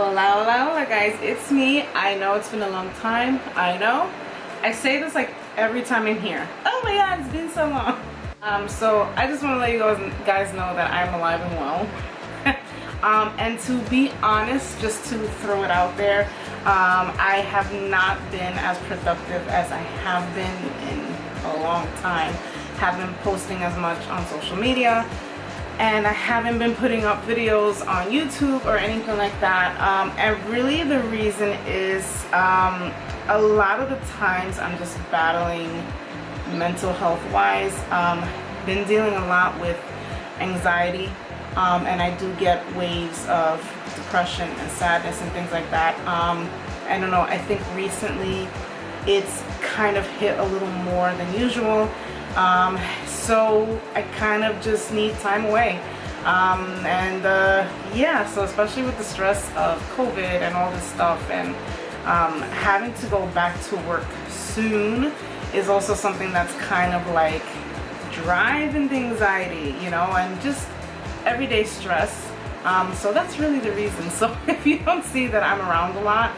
Hola guys, it's me. I know it's been a long time. I know. I say this like every time I'm here. Oh my god, it's been so long. So I just want to let you guys know that I'm alive and well. And to be honest, just to throw it out there, I have not been as productive as I have been in a long time. Haven't been posting as much on social media, and I haven't been putting up videos on YouTube or anything like that. And really the reason is a lot of the times I'm just battling mental health wise. Been dealing a lot with anxiety, and I do get waves of depression and sadness and things like that. I don't know, I think recently it's kind of hit a little more than usual. So I kind of just need time away. Yeah, so especially with the stress of COVID and all this stuff, and having to go back to work soon is also something that's kind of like driving the anxiety, you know, and just everyday stress. So that's really the reason. So if you don't see that I'm around a lot,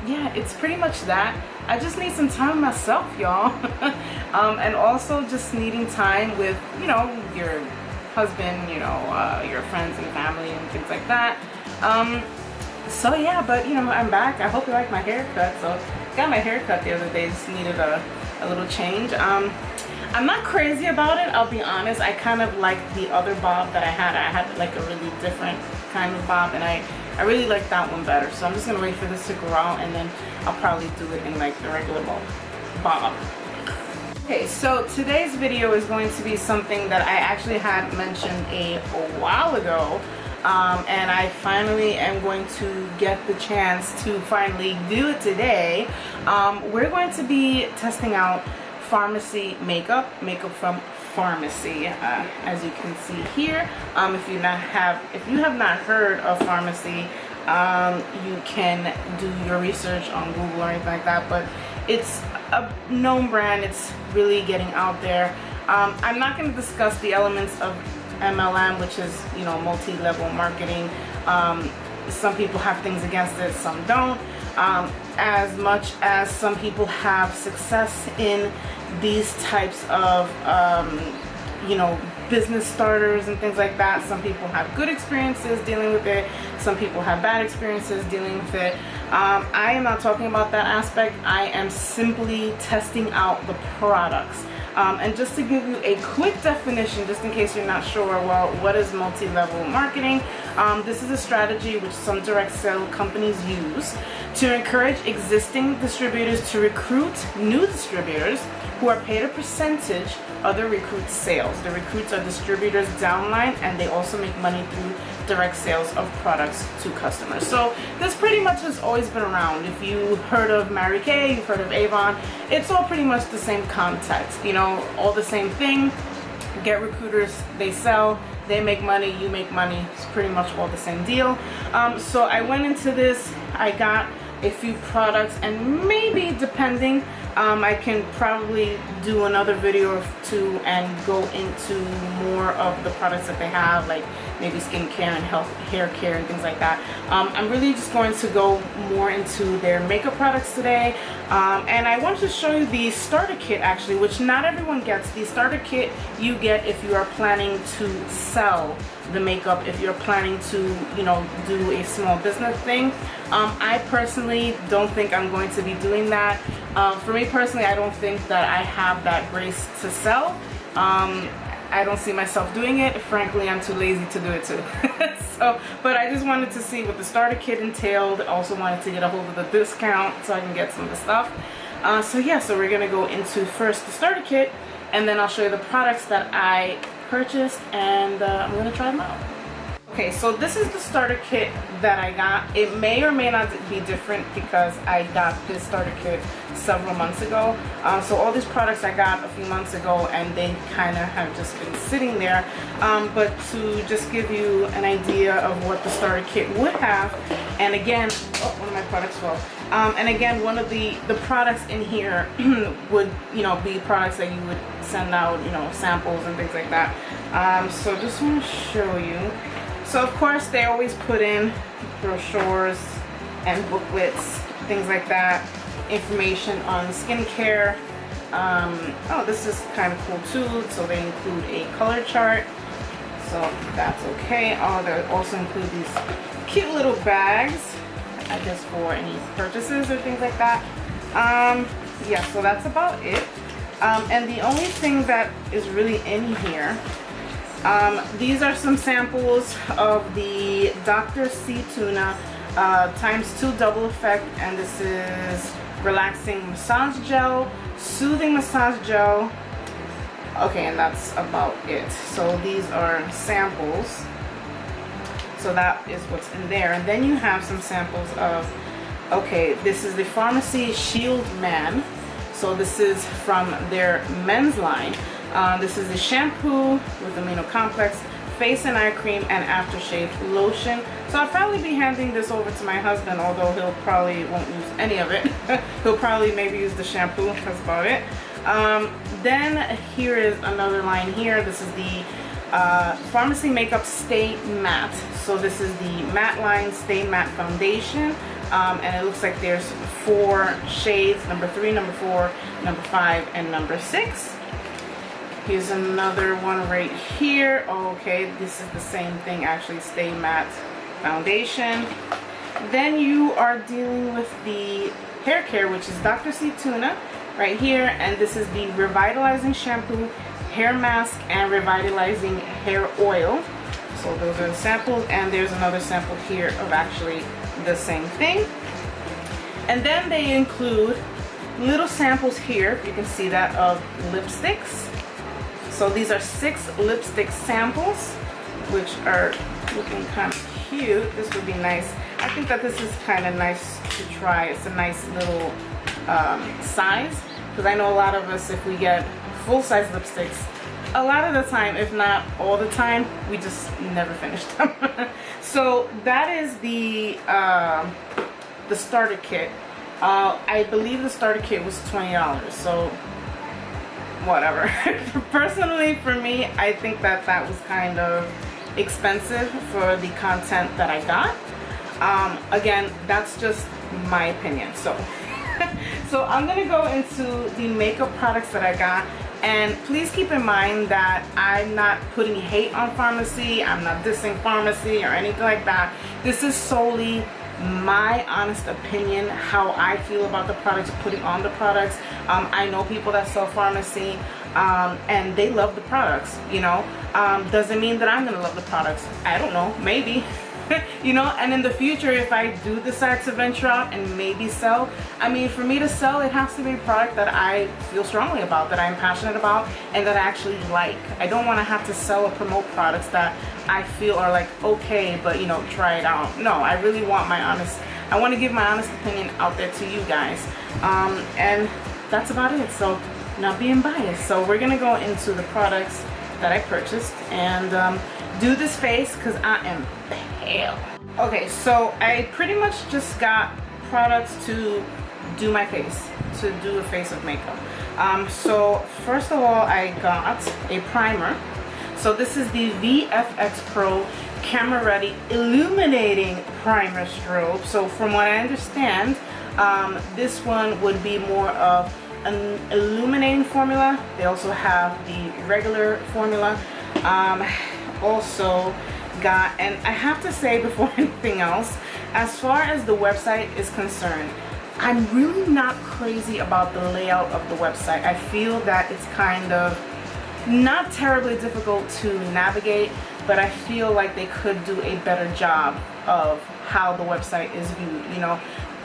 yeah, it's pretty much that. I just need some time myself, y'all. And also just needing time with, you know, your husband, you know, your friends and family and things like that. So yeah, but you know, I'm back. I hope you like my haircut. So got my haircut the other day, just needed a little change. I'm not crazy about it, I'll be honest. I kind of like the other bob that I had. I had like a really different kind of bob, and I really like that one better. So I'm just gonna wait for this to grow out, and then I'll probably do it in like the regular bob. Okay, so today's video is going to be something that I actually had mentioned a while ago, and I finally am going to get the chance to finally do it today. We're going to be testing out Farmasi makeup from Farmasi, as you can see here. If you have not heard of Farmasi, you can do your research on Google or anything like that, but it's a known brand. It's really getting out there. I'm not going to discuss the elements of MLM, which is, you know, multi-level marketing. Some people have things against it, some don't. As much as some people have success in these types of you know, business starters and things like that, some people have good experiences dealing with it, some people have bad experiences dealing with it. I am not talking about that aspect. I am simply testing out the products. And just to give you a quick definition, just in case you're not sure, well, what is multi-level marketing? This is a strategy which some direct sale companies use to encourage existing distributors to recruit new distributors who are paid a percentage of the recruit's sales. The recruits are distributors downline, and they also make money through direct sales of products to customers. So this pretty much has always been around. If you heard of Mary Kay, you've heard of Avon, it's all pretty much the same context, you know, all the same thing. Get recruiters, they sell, they make money, you make money. It's pretty much all the same deal. So I went into this, I got a few products, and maybe depending, I can probably do another video or two and go into more of the products that they have, like maybe skincare and hair care and things like that. I'm really just going to go more into their makeup products today, and I want to show you the starter kit actually, which not everyone gets. The starter kit you get if you are planning to sell the makeup, if you're planning to, you know, do a small business thing. I personally don't think I'm going to be doing that. For me personally, I don't think that I have that grace to sell. I don't see myself doing it. Frankly, I'm too lazy to do it too. So, but I just wanted to see what the starter kit entailed. Also wanted to get a hold of the discount so I can get some of the stuff. So yeah, so we're gonna go into first the starter kit, and then I'll show you the products that I purchased, and I'm gonna try them out. Okay, so this is the starter kit that I got. It may or may not be different because I got this starter kit several months ago. So all these products I got a few months ago, and they kind of have just been sitting there. But to just give you an idea of what the starter kit would have, and again, oh, one of my products fell. And again, one of the products in here would, you know, be products that you would send out, you know, samples and things like that. So just want to show you. So of course they always put in brochures and booklets, things like that, information on skincare. Oh, this is kind of cool too. So they include a color chart, so that's okay. Oh, they also include these cute little bags, I guess for any purchases or things like that. Yeah, so that's about it. And the only thing that is really in here, these are some samples of the Dr. C Tuna ×2 double effect, and this is relaxing massage gel, soothing massage gel. Okay, and that's about it. So these are samples. So that is what's in there. And then you have some samples of, okay, this is the Farmacy Shield Man. So this is from their men's line. This is the shampoo with amino complex, face and eye cream, and aftershave lotion. So I'll probably be handing this over to my husband, although he'll probably won't use any of it. He'll probably maybe use the shampoo, that's about it. Then here is another line here. This is the Farmacy Makeup Stay Matte. So this is the Matte Line Stay Matte Foundation. And it looks like there's 4 shades, number 3, number 4, number 5, and number 6. Here's another one right here. Okay, this is the same thing actually, Stay Matte Foundation. Then you are dealing with the hair care, which is Dr. C Tuna right here, and this is the Revitalizing Shampoo, Hair Mask, and Revitalizing Hair Oil. So those are the samples, and there's another sample here of actually the same thing. And then they include little samples here, you can see that, of lipsticks. So these are 6 lipstick samples, which are looking kind of cute. This would be nice. I think that this is kind of nice to try. It's a nice little size, because I know a lot of us, if we get full-size lipsticks, a lot of the time, if not all the time, we just never finish them. So that is the starter kit. I believe the starter kit was $20, so whatever. Personally, for me, I think that that was kind of expensive for the content that I got. Again, that's just my opinion. So so I'm gonna go into the makeup products that I got, and please keep in mind that I'm not putting hate on Farmacy. I'm not dissing Farmacy or anything like that. This is solely my honest opinion, how I feel about the products, putting on the products. I know people that sell Farmacy, and they love the products, you know. Doesn't mean that I'm gonna love the products. I don't know, maybe. You know, and in the future, if I do decide to venture out and maybe sell, I mean, for me to sell, it has to be a product that I feel strongly about, that I'm passionate about, and that I actually like. I don't want to have to sell or promote products that I feel are like, okay, but you know, try it out. No, I really want I want to give my honest opinion out there to you guys. And that's about it. So, not being biased. So we're gonna go into the products that I purchased and do this face, because I am pale. Okay, so I pretty much just got products to do my face, to do a face of makeup. So first of all, I got a primer. So this is the VFX Pro Camera Ready Illuminating Primer Strobe. So from what I understand, this one would be more of an illuminating formula. They also have the regular formula. Also got, and I have to say before anything else, as far as the website is concerned, I'm really not crazy about the layout of the website. I feel that it's kind of not terribly difficult to navigate, but I feel like they could do a better job of how the website is viewed.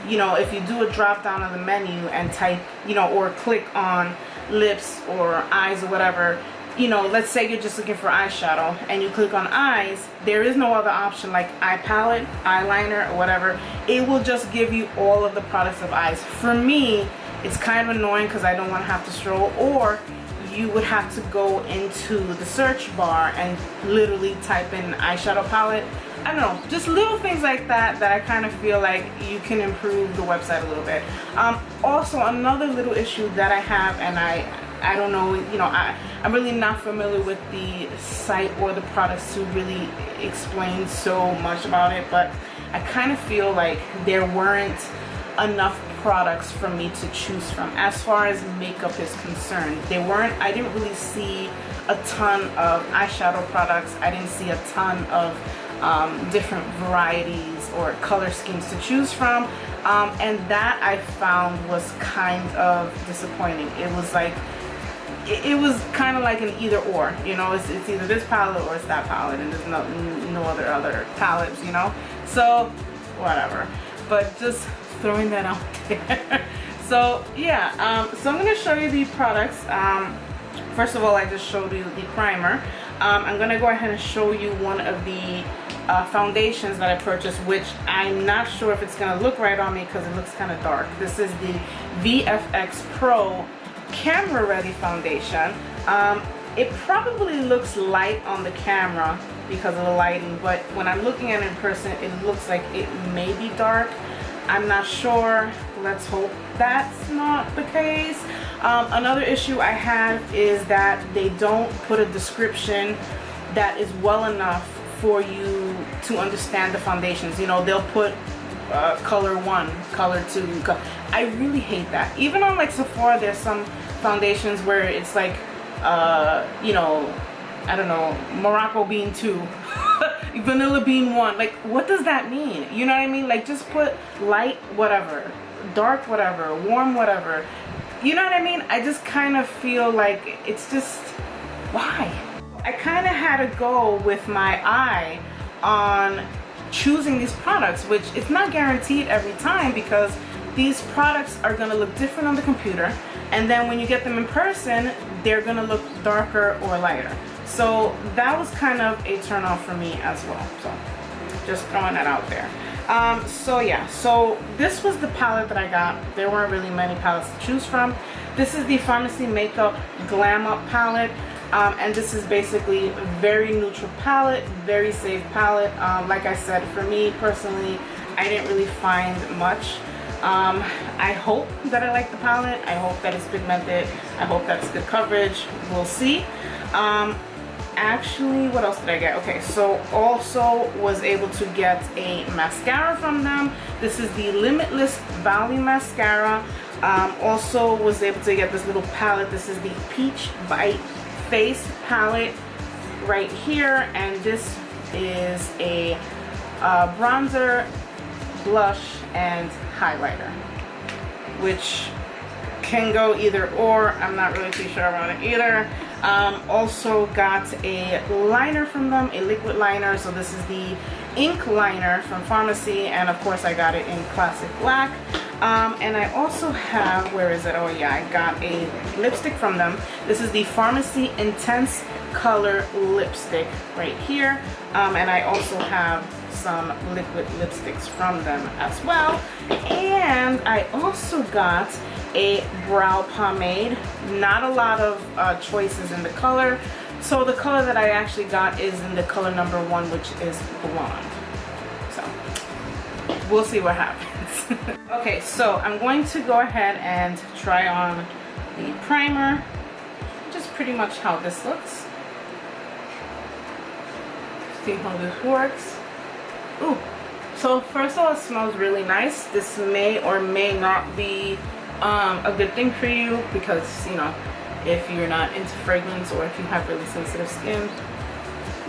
You know, if you do a drop down on the menu and type, you know, or click on lips or eyes or whatever, you know, let's say you're just looking for eyeshadow and you click on eyes, there is no other option like eye palette, eyeliner, or whatever. It will just give you all of the products of eyes. For me, it's kind of annoying because I don't want to have to scroll, or you would have to go into the search bar and literally type in eyeshadow palette. I don't know, just little things like that I kind of feel like you can improve the website a little bit. Also, another little issue that I have, and I don't know, you know, I'm really not familiar with the site or the products to really explain so much about it, but I kind of feel like there weren't enough products for me to choose from as far as makeup is concerned. I didn't really see a ton of eyeshadow products. I didn't see a ton of different varieties or color schemes to choose from, and that I found was kind of disappointing. It was like it was kind of like an either or, you know. It's either this palette or it's that palette, and there's no other palettes, you know. So whatever, but just throwing that out there. So yeah, so I'm gonna show you the products. First of all, I just showed you the primer. I'm gonna go ahead and show you one of the foundations that I purchased, which I'm not sure if it's gonna look right on me because it looks kind of dark. This is the VFX Pro Camera Ready Foundation. It probably looks light on the camera because of the lighting, but when I'm looking at it in person, it looks like it may be dark. I'm not sure. Let's hope that's not the case. Another issue I have is that they don't put a description that is well enough for you to understand the foundations. You know, they'll put color 1, color 2. I really hate that. Even on like Sephora, there's some foundations where it's like, you know, I don't know, Morocco bean 2, vanilla bean 1. Like, what does that mean? You know what I mean? Like, just put light whatever, dark whatever, warm whatever. You know what I mean? I just kind of feel like it's just, why? I kind of had to go with my eye on choosing these products, which it's not guaranteed every time because these products are going to look different on the computer, and then when you get them in person, they're going to look darker or lighter. So that was kind of a turn off for me as well. So just throwing that out there. So yeah, so this was the palette that I got. There weren't really many palettes to choose from. This is the Farmasi Makeup Glam Up palette. And this is basically a very neutral palette, very safe palette. Like I said, for me personally, I didn't really find much. I hope that I like the palette. I hope that it's pigmented. I hope that's good coverage. We'll see. Actually, what else did I get? Okay, so also was able to get a mascara from them. This is the Limitless Valley Mascara. Also was able to get this little palette. This is the Peach Bite Face palette right here, and this is a bronzer, blush, and highlighter, which can go either or. I'm not really too sure about it either. Also got a liner from them, a liquid liner. So this is the ink liner from Farmasi, and of course I got it in classic black. And I also have, where is it? Oh yeah, I got a lipstick from them. This is the Farmasi Intense Color Lipstick right here. And I also have some liquid lipsticks from them as well. And I also got a brow pomade. Not a lot of choices in the color. So the color that I actually got is in the color number 1, which is blonde. So we'll see what happens. Okay, so I'm going to go ahead and try on the primer, which is pretty much how this looks. See how this works. Ooh, so first of all, it smells really nice. This may or may not be a good thing for you because, you know, if you're not into fragrance or if you have really sensitive skin,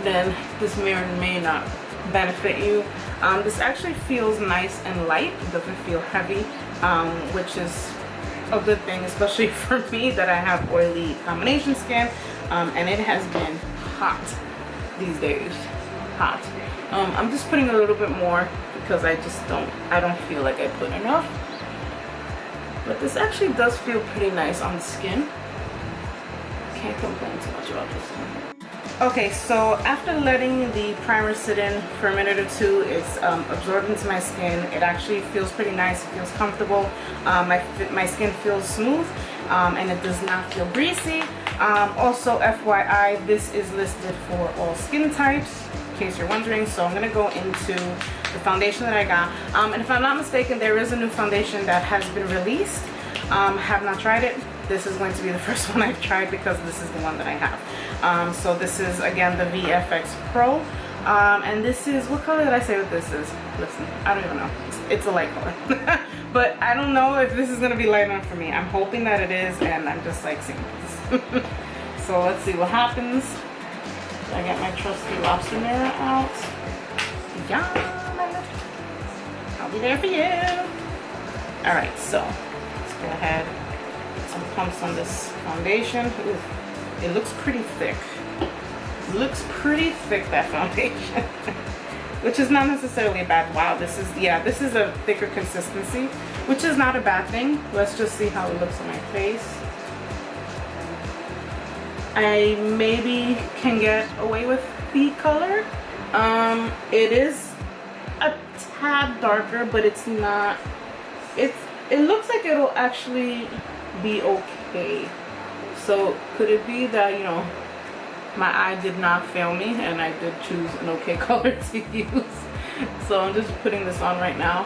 then this may or may not benefit you. This actually feels nice and light. It doesn't feel heavy, which is a good thing, especially for me that I have oily combination skin, and it has been hot these days. Hot. I'm just putting a little bit more because I don't feel like I put enough. But this actually does feel pretty nice on the skin. Can't complain too much about this one. Okay, so after letting the primer sit in for a minute or two, it's absorbed into my skin. It actually feels pretty nice. It feels comfortable. My skin feels smooth, and it does not feel greasy. Also, FYI, this is listed for all skin types, in case you're wondering. So I'm going to go into the foundation that I got. And if I'm not mistaken, there is a new foundation that has been released. Have not tried it. This is going to be the first one I've tried because this is the one that I have. So this is, again, the VFX Pro And this is, what color did I say what this is? Listen, I don't even know. It's a light color. But I don't know if this is gonna be light enough for me. I'm hoping that it is, and I'm just like seeing this. So let's see what happens. I get my trusty lobster mirror out. Yeah, I'll be there for you. All right, so let's go ahead. Some pumps on this foundation. Ooh, it looks pretty thick. Looks pretty thick, that foundation. Which is not necessarily a bad, wow, this is, yeah, this is a thicker consistency, which is not a bad thing. Let's just see how it looks on my face. I maybe can get away with the color. It is a tad darker, but it's not, it looks like it'll actually be okay. So could it be that, you know, my eye did not fail me and I did choose an okay color to use? So I'm just putting this on right now.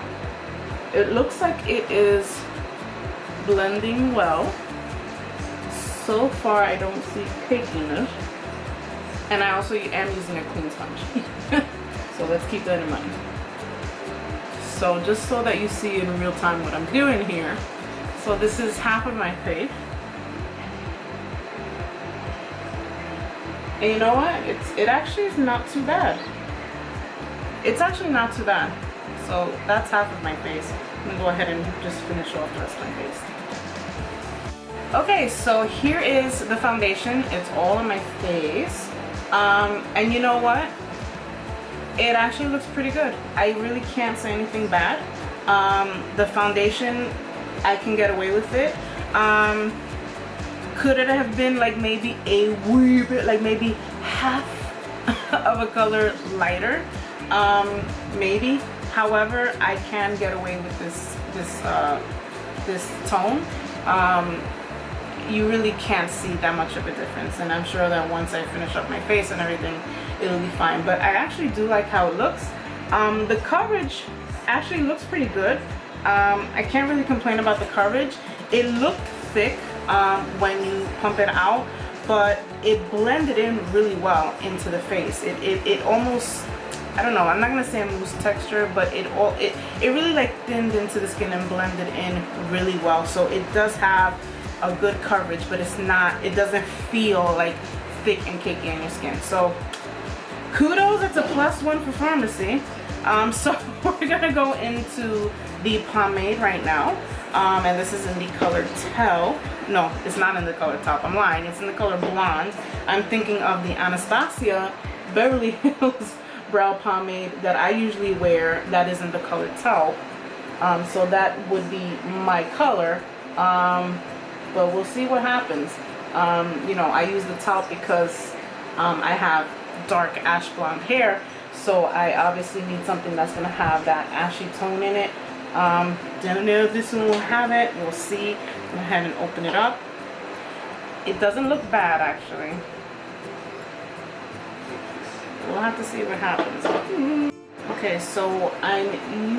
It looks like it is blending well. So far I don't see cakiness. And I also am using a clean sponge. So let's keep that in mind. So just so that you see in real time what I'm doing here. So this is half of my face. And you know what? It actually is not too bad. It's actually not too bad. So that's half of my face. I'm gonna go ahead and just finish off the rest of my face. Okay, so here is the foundation. It's all on my face. And you know what? It actually looks pretty good. I really can't say anything bad. The foundation, I can get away with it. Could it have been like maybe a wee bit, like maybe half of a color lighter? Maybe. However, I can get away with this tone. You really can't see that much of a difference, and I'm sure that once I finish up my face and everything, it'll be fine. But I actually do like how it looks. The coverage actually looks pretty good. I can't really complain about the coverage. It looked thick when you pump it out, but it blended in really well into the face. It almost, I don't know, I'm not gonna say a mousse texture, but it really like thinned into the skin and blended in really well. So it does have a good coverage, but it doesn't feel like thick and cakey on your skin. So kudos, it's a +1 for Farmasi. So we're gonna go into the pomade right now. And this is in the color Tell. No, it's not in the color Taupe. I'm lying. It's in the color Blonde. I'm thinking of the Anastasia Beverly Hills brow pomade that I usually wear. That is in the color Taupe. So that would be my color. But we'll see what happens. You know, I use the Taupe because I have dark ash blonde hair. So I obviously need something that's going to have that ashy tone in it. Don't know if this one will have it. We'll see. Go ahead and open it up. It doesn't look bad, actually. We'll have to see what happens. Okay, so I'm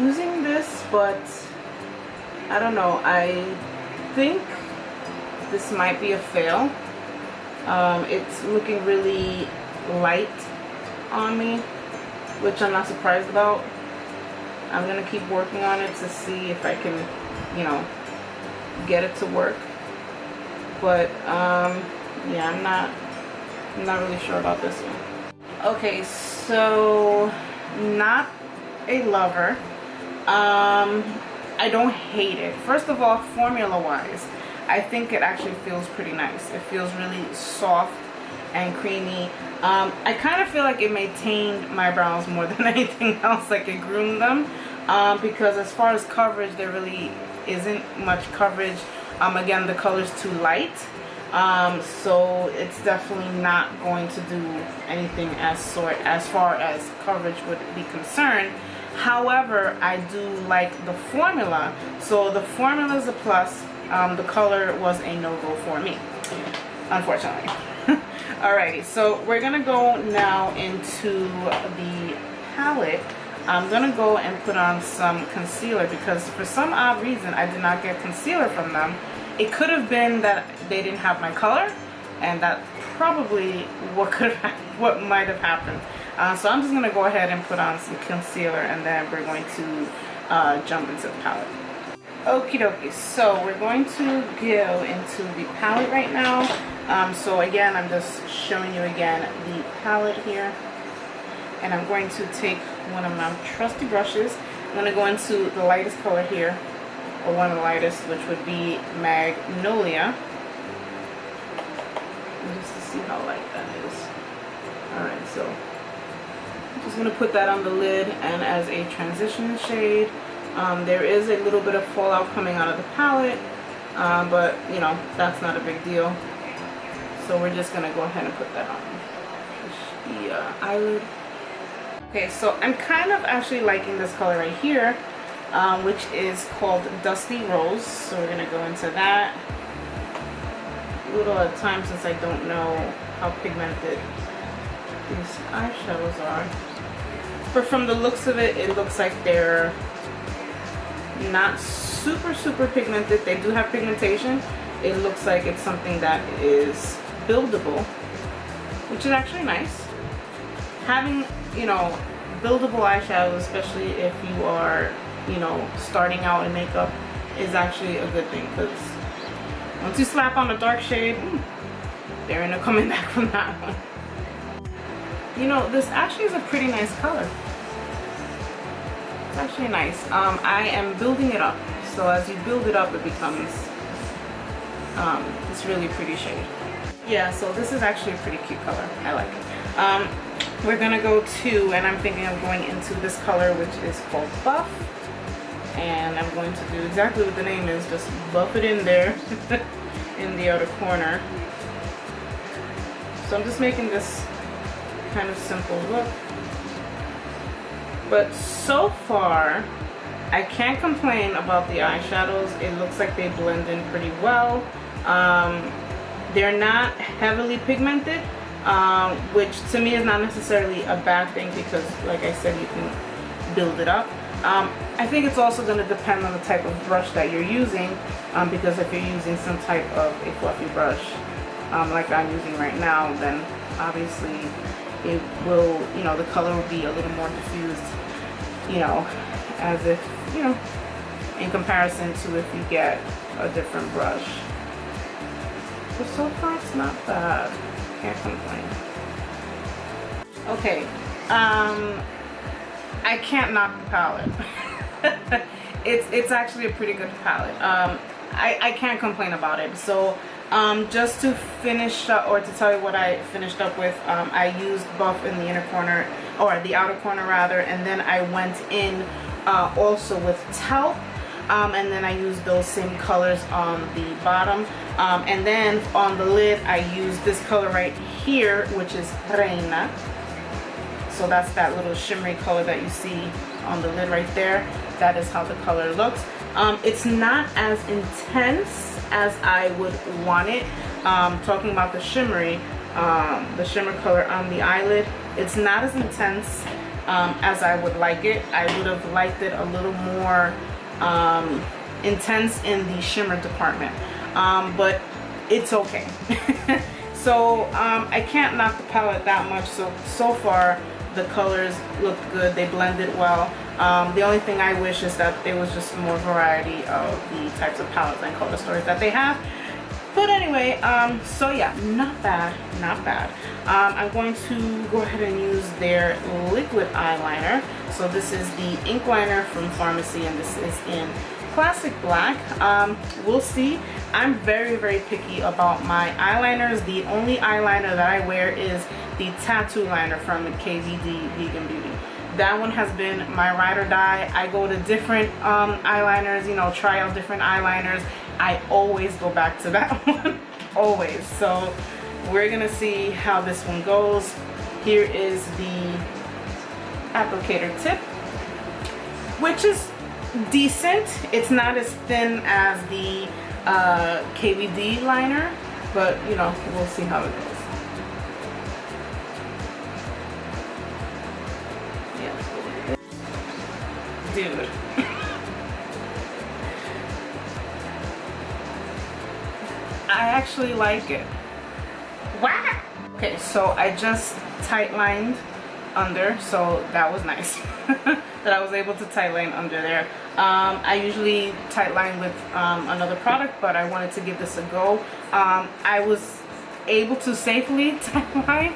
using this, but I don't know. I think this might be a fail. It's looking really light on me, which I'm not surprised about. I'm gonna keep working on it to see if I can, you know, get it to work. But yeah, I'm not really sure about this one. Okay, so not a lover. I don't hate it. First of all, formula wise, I think it actually feels pretty nice. It feels really soft and creamy. I kind of feel like it maintained my brows more than anything else, like it groomed them, because as far as coverage, there really isn't much coverage. Again, the color's too light, so it's definitely not going to do anything as far as coverage would be concerned. However, I do like the formula, so the formula is a plus. The color was a no-go for me, unfortunately. Alrighty, so we're gonna go now into the palette. I'm gonna go and put on some concealer because for some odd reason I did not get concealer from them. It could have been that they didn't have my color, and that's probably what might have happened. So I'm just going to go ahead and put on some concealer, and then we're going to jump into the palette. Okie dokie, so we're going to go into the palette right now. So again, I'm just showing you again the palette here. And I'm going to take one of my trusty brushes. I'm going to go into the lightest color here, or one of the lightest, which would be Magnolia. Just to see how light that is. Alright, so I'm just going to put that on the lid, and as a transition shade. There is a little bit of fallout coming out of the palette, but you know, that's not a big deal. So we're just going to go ahead and put that on the eyelid. Okay, so I'm kind of actually liking this color right here, which is called Dusty Rose. So we're going to go into that. A little at a time, since I don't know how pigmented these eyeshadows are. But from the looks of it, it looks like they're not super pigmented. They do have pigmentation. It looks like it's something that is buildable, which is actually nice. Having, you know, buildable eyeshadows, especially if you are, you know, starting out in makeup, is actually a good thing, because once you slap on a dark shade, there ain't no coming back from that one. You know, this actually is a pretty nice color. It's actually nice. I am building it up, so as you build it up, it becomes this really pretty shade. Yeah, so this is actually a pretty cute color. I like it. We're gonna go to, and I'm thinking of going into this color, which is called Buff, and I'm going to do exactly what the name is, just buff it in there in the outer corner. So I'm just making this kind of simple look, but so far I can't complain about the eyeshadows. It looks like they blend in pretty well. They're not heavily pigmented, which to me is not necessarily a bad thing, because like I said, you can build it up. I think it's also going to depend on the type of brush that you're using, because if you're using some type of a fluffy brush like I'm using right now, then obviously it will, you know, the color will be a little more diffused, you know, as if, you know, in comparison to if you get a different brush. But so far it's not bad. Can't complain. Okay, I can't knock the palette. It's actually a pretty good palette. I can't complain about it. So just to finish up, or to tell you what I finished up with, I used Buff in the inner corner, or the outer corner rather, and then I went in also with Taupe, and then I used those same colors on the bottom, and then on the lid I used this color right here, which is Reina. So that's that little shimmery color that you see on the lid right there. That is how the color looks. It's not as intense as I would want it. Talking about the shimmer color on the eyelid, it's not as intense as I would like it. I would have liked it a little more intense in the shimmer department, but it's okay. So I can't knock the palette that much. So far the colors look good, they blended well. The only thing I wish is that there was just more variety of the types of palettes and color stories that they have. But anyway, so yeah, not bad, not bad. I'm going to go ahead and use their liquid eyeliner. So this is the ink liner from Farmasi, and this is in Classic Black. We'll see. I'm very picky about my eyeliners. The only eyeliner that I wear is the tattoo liner from KVD Vegan Beauty. That one has been my ride or die. I go to different eyeliners, you know, try out different eyeliners. I always go back to that one, always. So we're gonna see how this one goes. Here is the applicator tip, which is decent. It's not as thin as the KVD liner, but you know, we'll see how it goes. Dude. I actually like it. Wow. Okay, so I just tight lined under, so that was nice. That I was able to tight line under there. I usually tight line with another product, but I wanted to give this a go. I was able to safely tight line.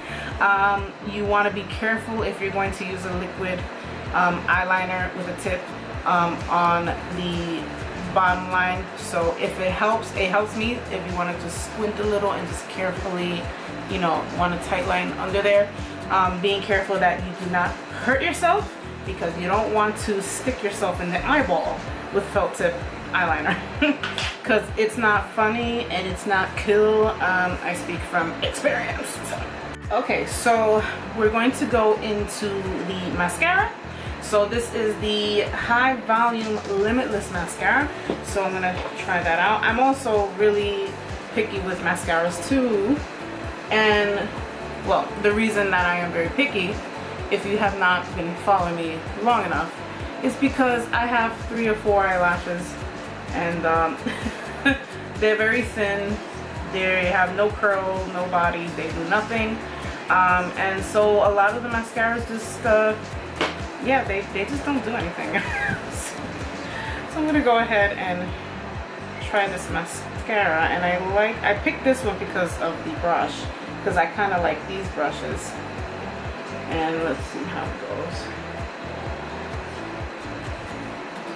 You want to be careful if you're going to use a liquid eyeliner with a tip on the bottom line. So if it helps me. If you want to just squint a little and just carefully, you know, want to tight line under there, being careful that you do not hurt yourself, because you don't want to stick yourself in the eyeball with felt tip eyeliner, because it's not funny and it's not cool. I speak from experience. Okay, so we're going to go into the mascara. So this is the High Volume Limitless Mascara. So I'm gonna try that out. I'm also really picky with mascaras too. And well, the reason that I am very picky, if you have not been following me long enough, is because I have 3 or 4 eyelashes, and they're very thin. They have no curl, no body, they do nothing. And so a lot of the mascaras just yeah, they just don't do anything. So I'm gonna go ahead and try this mascara, and I picked this one because of the brush, because I kind of like these brushes. And let's see how it goes.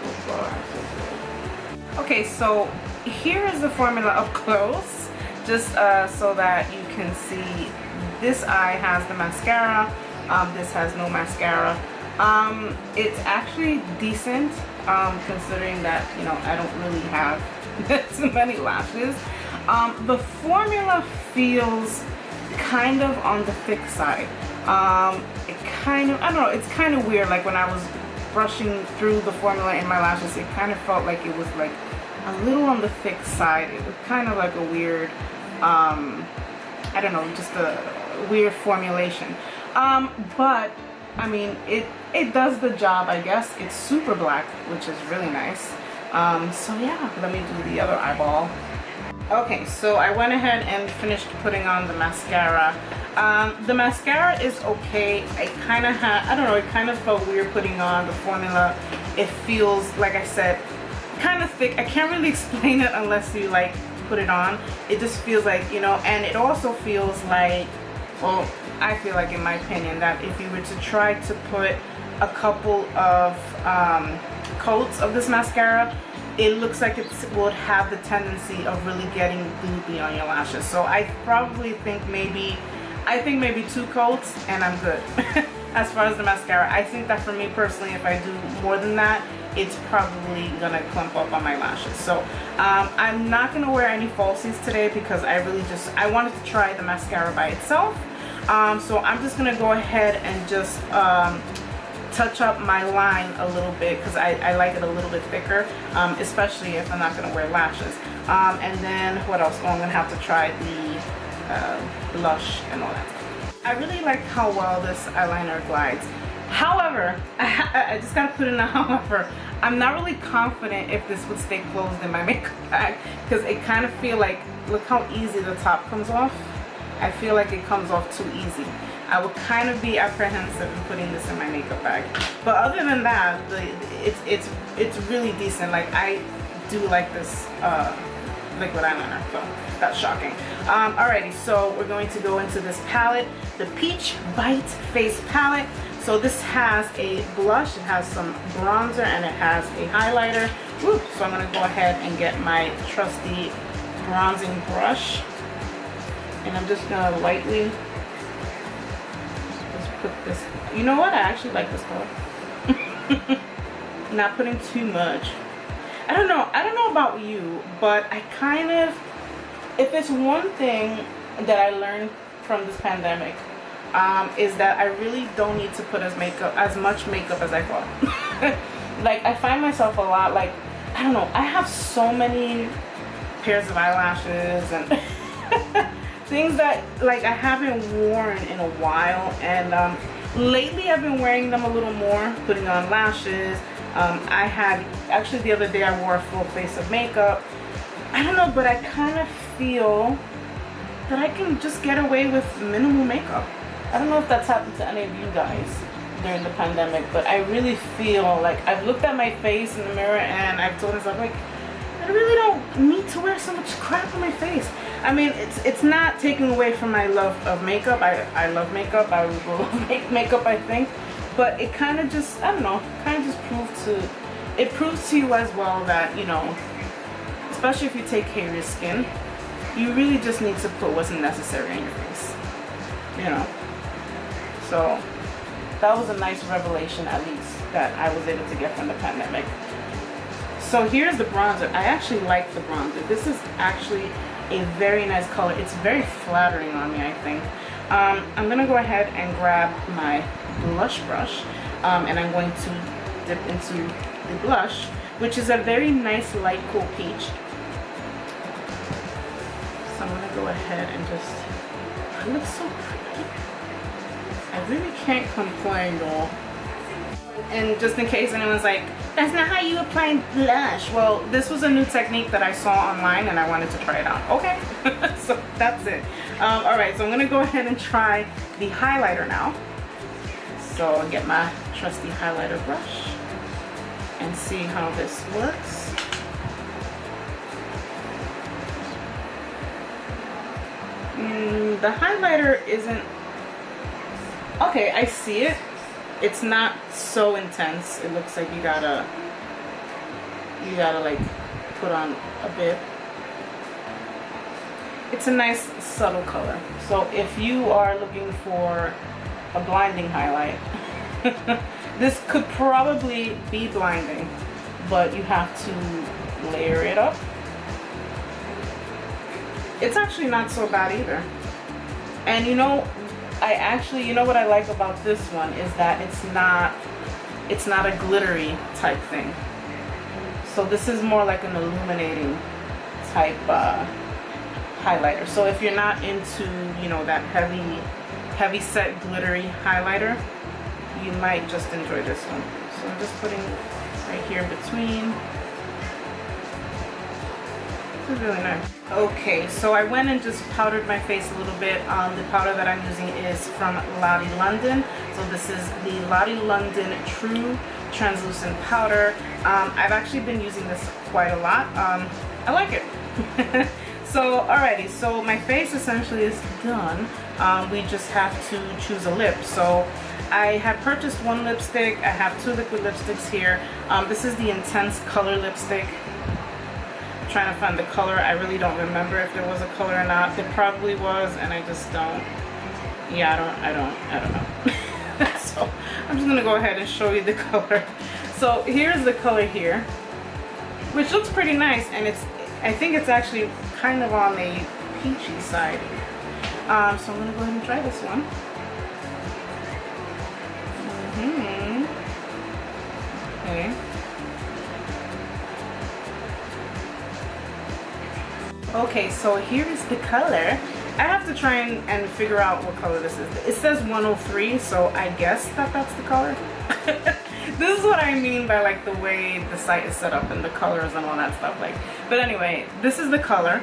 So far, so good. Okay, so here is the formula up close, just so that you can see. This eye has the mascara. This has no mascara. It's actually decent, considering that, you know, I don't really have too many lashes. The formula feels kind of on the thick side. It kind of, I don't know, it's kind of weird. Like when I was brushing through the formula in my lashes, it kind of felt like it was like a little on the thick side. It was kind of like a weird, I don't know, just a weird formulation. But I mean, it does the job, I guess. It's super black, which is really nice. So yeah, let me do the other eyeball. Okay, so I went ahead and finished putting on the mascara. The mascara is okay. I kind of had, I don't know, it kind of felt weird putting on the formula. It feels, like I said, kind of thick. I can't really explain it unless you like put it on. It just feels like, you know, and it also feels like, well, I feel like, in my opinion, that if you were to try to put a couple of coats of this mascara, it looks like it would have the tendency of really getting gloopy on your lashes. So I probably think maybe 2 coats and I'm good. As far as the mascara, I think that for me personally, if I do more than that, it's probably gonna clump up on my lashes. So I'm not gonna wear any falsies today, because I wanted to try the mascara by itself. So I'm just gonna go ahead and just touch up my line a little bit, because I like it a little bit thicker, especially if I'm not gonna wear lashes. And then what else? Oh, I'm gonna have to try the blush and all that. I really like how well this eyeliner glides. However, I just gotta put in a however. I'm not really confident if this would stay closed in my makeup bag, because it kind of feel like, look how easy the top comes off. I feel like it comes off too easy. I would kind of be apprehensive in putting this in my makeup bag. But other than that, it's really decent. Like, I do like this liquid eyeliner, so that's shocking. Alrighty, so we're going to go into this palette, the Peach Bite Face Palette. So this has a blush, it has some bronzer, and it has a highlighter. Woo. So I'm gonna go ahead and get my trusty bronzing brush, and I'm just gonna lightly just put this. You know what? I actually like this color. Not putting too much. I don't know about you, but I kind of, if it's one thing that I learned from this pandemic, is that I really don't need to put as much makeup as I thought. Like, I find myself a lot, like, I don't know, I have so many pairs of eyelashes and things that, like, I haven't worn in a while, and lately I've been wearing them a little more, putting on lashes. I had, actually the other day I wore a full face of makeup. I don't know, but I kind of feel that I can just get away with minimal makeup. I don't know if that's happened to any of you guys during the pandemic, but I really feel like I've looked at my face in the mirror and I've told myself, like, I really don't need to wear so much crap on my face. I mean, it's not taking away from my love of makeup. I love makeup. I will make makeup, I think. But it kind of just, I don't know, kind of just proves to you as well that, you know, especially if you take care of your skin, you really just need to put what's necessary in your face, you know. So that was a nice revelation, at least, that I was able to get from the pandemic. So here's the bronzer. I actually like the bronzer. This is actually a very nice color. It's very flattering on me, I think. I'm gonna go ahead and grab my blush brush, and I'm going to dip into the blush, which is a very nice light cool peach. So I'm gonna go ahead and just, it looks so pretty. I really can't complain though. And just in case anyone's like, that's not how you apply blush. Well, this was a new technique that I saw online and I wanted to try it out. Okay, so that's it. Alright, so I'm gonna go ahead and try the highlighter now. So I'll get my trusty highlighter brush and see how this works. The highlighter isn't, okay, I see it. It's not so intense. It looks like you gotta like put on a bit. It's a nice subtle color. So if you are looking for a blinding highlight, this could probably be blinding, but you have to layer it up. It's actually not so bad either. And you know, you know what I like about this one is that it's not a glittery type thing. So this is more like an illuminating type highlighter. So if you're not into, you know, that heavy set glittery highlighter, you might just enjoy this one. So I'm just putting right here between. This is really nice. Okay, so I went and just powdered my face a little bit. The powder that I'm using is from Lottie London. So this is the Lottie London True Translucent Powder. I've actually been using this quite a lot. I like it. So alrighty, so my face essentially is done. We just have to choose a lip. So I have purchased one lipstick. I have two liquid lipsticks here. This is the Intense Color Lipstick. Trying to find the color. I really don't remember if there was a color or not. There probably was, and I just don't. Yeah, I don't know. So I'm just gonna go ahead and show you the color. So here's the color here, which looks pretty nice, and I think it's actually kind of on the peachy side. So I'm gonna go ahead and try this one. Okay. Okay, so here is the color. I have to try and figure out what color this is. It says 103, so I guess that's the color. This is what I mean by like the way the site is set up and the colors and all that stuff. Like, but anyway, this is the color.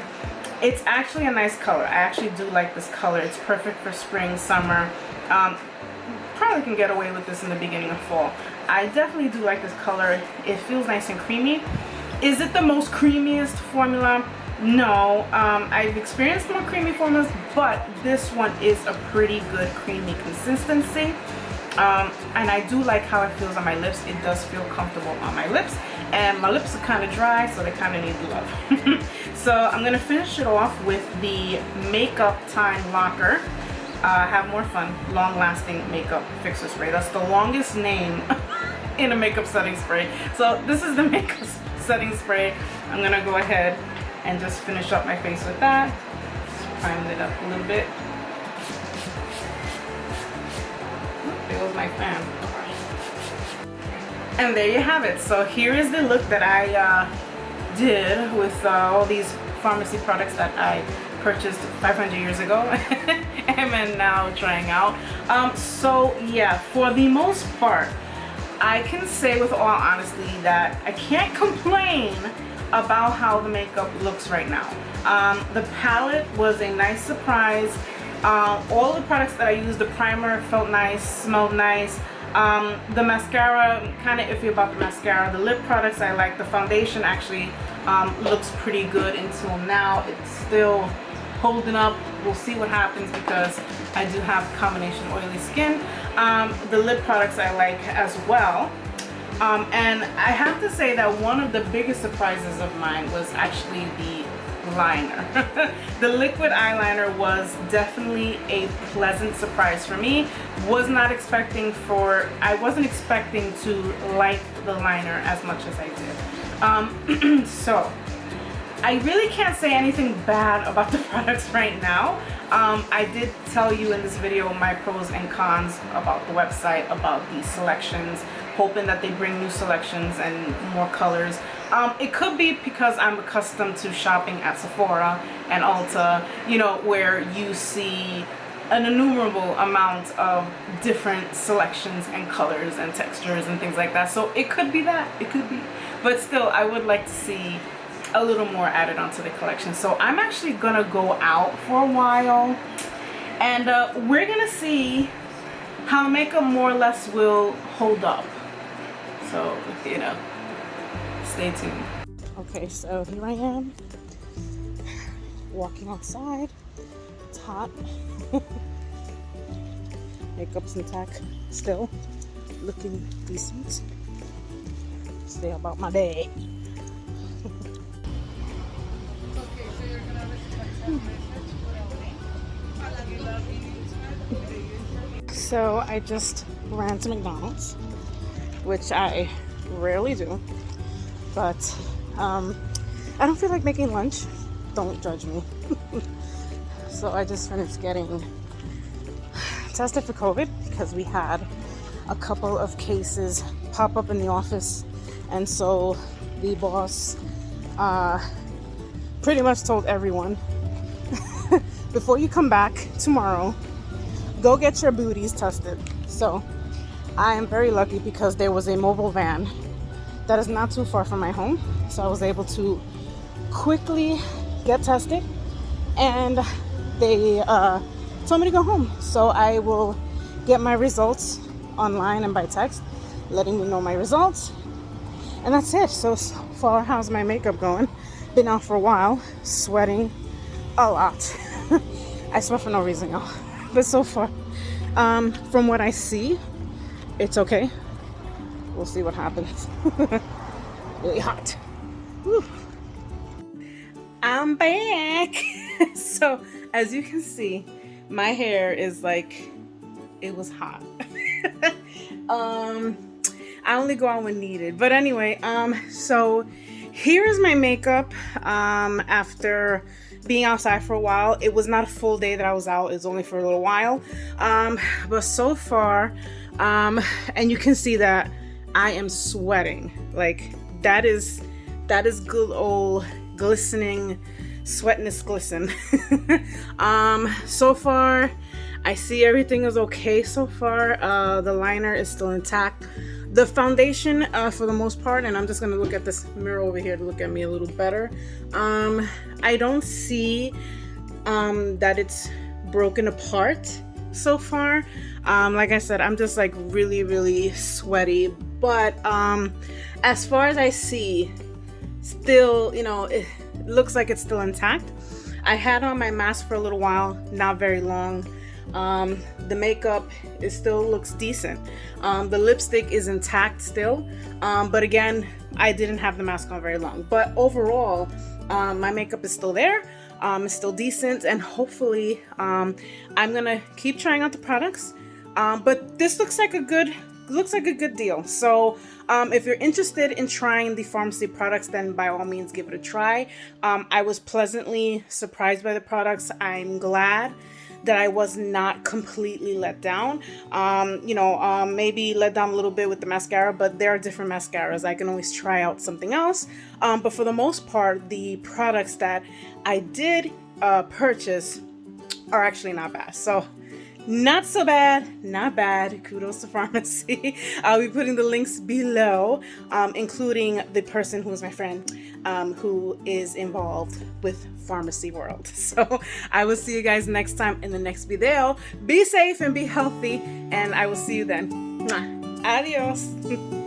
It's actually a nice color. I actually do like this color. It's perfect for spring, summer. Probably can get away with this in the beginning of fall. I definitely do like this color. It feels nice and creamy. Is it the most creamiest formula? No, I've experienced more creamy formulas, but this one is a pretty good creamy consistency. And I do like how it feels on my lips. It does feel comfortable on my lips, and my lips are kind of dry, so they kind of need love. So I'm gonna finish it off with the Makeup Time Locker. Have more fun, long-lasting makeup fixer spray. That's the longest name in a makeup setting spray. So this is the makeup setting spray. I'm gonna go ahead and just finish up my face with that. Just prime it up a little bit. There goes my fan. And there you have it. So here is the look that I did with all these pharmacy products that I purchased 500 years ago and am now trying out. So yeah, for the most part, I can say with all honesty that I can't complain about how the makeup looks right now. The palette was a nice surprise. All the products that I used, the primer felt nice, smelled nice. The mascara, kind of iffy about the mascara. The lip products I like. The foundation actually looks pretty good until now. It's still holding up. We'll see what happens because I do have combination oily skin. The lip products I like as well. And I have to say that one of the biggest surprises of mine was actually the liner. The liquid eyeliner was definitely a pleasant surprise for me. I wasn't expecting to like the liner as much as I did. So I really can't say anything bad about the products right now. I did tell you in this video my pros and cons about the website, about the selections, hoping that they bring new selections and more colors. It could be because I'm accustomed to shopping at Sephora and Ulta, you know, where you see an innumerable amount of different selections and colors and textures and things like that. So it could be that, it could be. But still, I would like to see a little more added onto the collection. So I'm actually gonna go out for a while and we're gonna see how the makeup more or less will hold up. So, you know, stay tuned. Okay, so here I am walking outside. It's hot. Makeup's intact still, looking decent. Stay about my day. So I just ran to McDonald's, which I rarely do, but I don't feel like making lunch. Don't judge me. So I just finished getting tested for COVID because we had a couple of cases pop up in the office, and so the boss pretty much told everyone, before you come back tomorrow, go get your booties tested. So I am very lucky because there was a mobile van that is not too far from my home, so I was able to quickly get tested, and they told me to go home. So I will get my results online and by text, letting me know my results, and that's it. So far, how's my makeup going? Been out for a while, sweating a lot. I sweat for no reason, y'all. But so far, from what I see, it's okay. We'll see what happens. Really hot. Whew. I'm back. So as you can see, my hair is like, it was hot. I only go out when needed. But anyway, so here is my makeup after being outside for a while. It was not a full day that I was out. It was only for a little while. But so far, and you can see that I am sweating. Like that is good old glistening sweatness glisten. So far, I see everything is okay so far. The liner is still intact. The foundation, for the most part, and I'm just gonna look at this mirror over here to look at me a little better. I don't see that it's broken apart so far. Like I said, I'm just like really sweaty. But as far as I see, still, you know, it looks like it's still intact. I had on my mask for a little while, not very long. The makeup, it still looks decent. The lipstick is intact still, but again, I didn't have the mask on very long. But overall, my makeup is still there. It's still decent, and hopefully I'm gonna keep trying out the products. But this looks like a good deal. So if you're interested in trying the pharmacy products, then by all means give it a try. I was pleasantly surprised by the products. I'm glad that I was not completely let down. Maybe let down a little bit with the mascara, but there are different mascaras. I can always try out something else. But for the most part, the products that I did purchase are actually not bad. So not so bad, not bad. Kudos to Farmasi. I'll be putting the links below, including the person who is my friend, who is involved with Farmasi World. So I will see you guys next time in the next video. Be safe and be healthy, and I will see you then. Mwah. Adios.